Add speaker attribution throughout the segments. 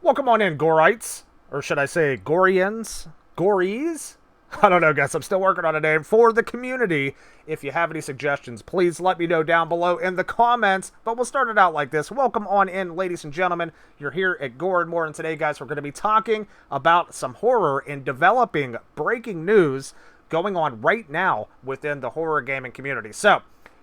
Speaker 1: Welcome on in, Gorites. Or should I say Gorians? Gories? I don't know, guys. I'm still working on a name for the community. If you have any suggestions, please let me know down below in the comments. But we'll start it out like this. Welcome on in, ladies and gentlemen. You're here at Gore and More, and today, guys, we're going to be talking about some horror and developing breaking news going on right now within the horror gaming community. So,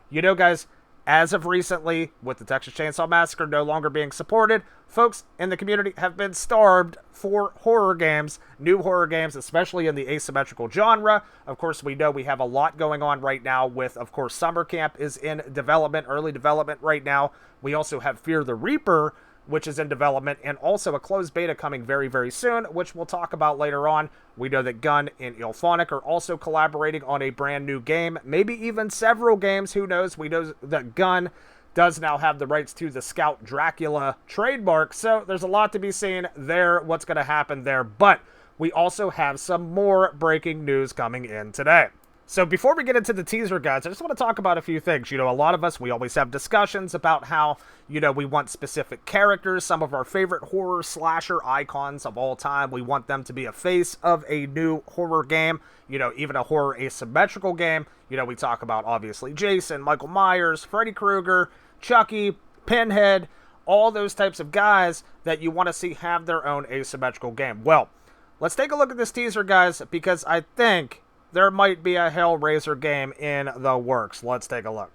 Speaker 1: you know, guys, as of recently, with the Texas Chainsaw Massacre no longer being supported, folks in the community have been starved for horror games, new horror games, especially in the asymmetrical genre. Of course, we know we have a lot going on right now with, of course, Summer Camp is in development, early development right now. We also have Fear the Reaper, which is in development, and also a closed beta coming very, very soon, which we'll talk about later on. We know that Gunn and Ilphonic are also collaborating on a brand new game, maybe even several games, who knows. We know that Gunn does now have the rights to the Scout Dracula trademark, so there's a lot to be seen there, what's going to happen there, but we also have some more breaking news coming in today. So before we get into the teaser, guys, I just want to talk about a few things. You know, a lot of us, we always have discussions about how, you know, we want specific characters, some of our favorite horror slasher icons of all time. We want them to be a face of a new horror game, you know, even a horror asymmetrical game. You know, we talk about, obviously, Jason, Michael Myers, Freddy Krueger, Chucky, Pinhead, all those types of guys that you want to see have their own asymmetrical game. Well, let's take a look at this teaser, guys, because I think there might be a Hellraiser game in the works. Let's take a look.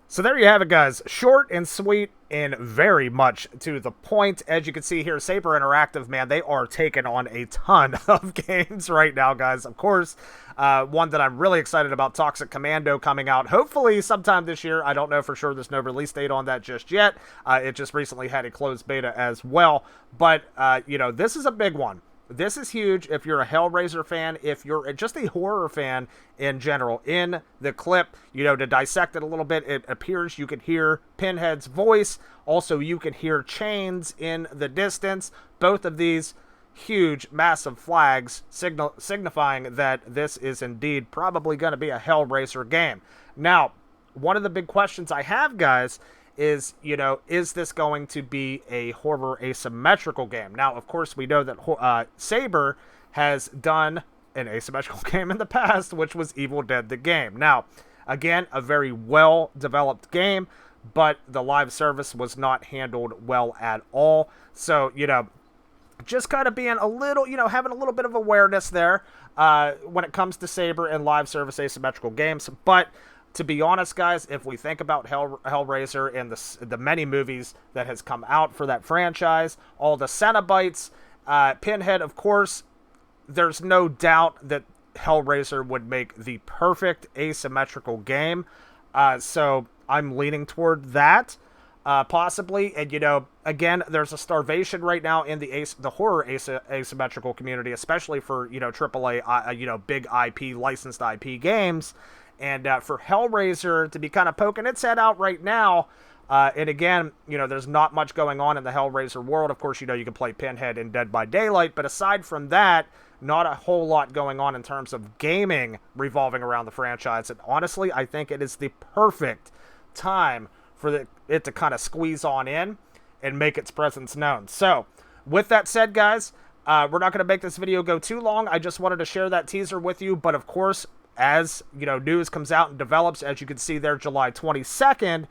Speaker 1: So there you have it, guys. Short and sweet and very much to the point. As you can see here, Saber Interactive, man, they are taking on a ton of games right now, guys. Of course, one that I'm really excited about, Toxic Commando, coming out hopefully sometime this year. I don't know for sure. There's no release date on that just yet. It just recently had a closed beta as well. But, you know, this is a big one. This is huge if you're a Hellraiser fan, if you're just a horror fan in general. In the clip, you know, to dissect it a little bit, it appears you could hear Pinhead's voice. Also, you can hear chains in the distance. Both of these huge, massive flags signifying that this is indeed probably going to be a Hellraiser game. Now, one of the big questions I have, guys, is, you know, is this going to be a horror asymmetrical game? Now, of course, we know that Saber has done an asymmetrical game in the past, which was Evil Dead the game. Now, again, a very well-developed game, but the live service was not handled well at all. So, you know, just kind of being a little, you know, having a little bit of awareness there when it comes to Saber and live service asymmetrical games. But to be honest, guys, if we think about Hellraiser and the many movies that has come out for that franchise, all the Cenobites, Pinhead, of course, there's no doubt that Hellraiser would make the perfect asymmetrical game. So I'm leaning toward that, possibly. And, you know, again, there's a starvation right now in the horror asymmetrical community, especially for, you know, AAA, you know, big IP, licensed IP games. And for Hellraiser to be kind of poking its head out right now, and again, you know, there's not much going on in the Hellraiser world. Of course, you know, you can play Pinhead in Dead by Daylight, but aside from that, not a whole lot going on in terms of gaming revolving around the franchise. And honestly, I think it is the perfect time for it to kind of squeeze on in and make its presence known. So, with that said, guys, we're not going to make this video go too long. I just wanted to share that teaser with you, but of course, as, you know, news comes out and develops, as you can see there, July 22nd,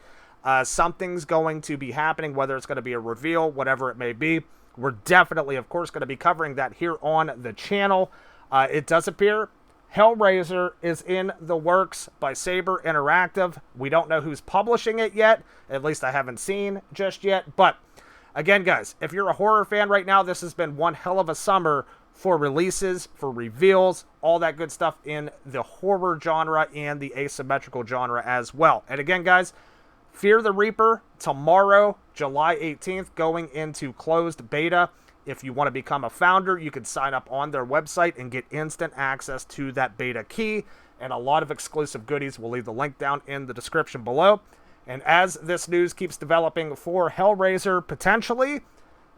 Speaker 1: something's going to be happening, whether it's going to be a reveal, whatever it may be. We're definitely, of course, going to be covering that here on the channel. It does appear Hellraiser is in the works by Saber Interactive. We don't know who's publishing it yet. At least I haven't seen just yet. But again, guys, if you're a horror fan right now, this has been one hell of a summer for releases, for reveals, all that good stuff in the horror genre and the asymmetrical genre as well. And again, guys, Fear the Reaper tomorrow, July 18th, going into closed beta. If you want to become a founder, you can sign up on their website and get instant access to that beta key and a lot of exclusive goodies. We'll leave the link down in the description below. And as this news keeps developing for Hellraiser potentially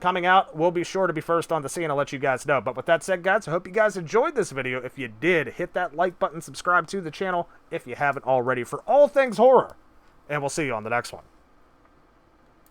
Speaker 1: coming out, we'll be sure to be first on the scene and let you guys know. But with that said, guys, I hope you guys enjoyed this video. If you did, hit that like button, subscribe to the channel if you haven't already for all things horror. And we'll see you on the next one.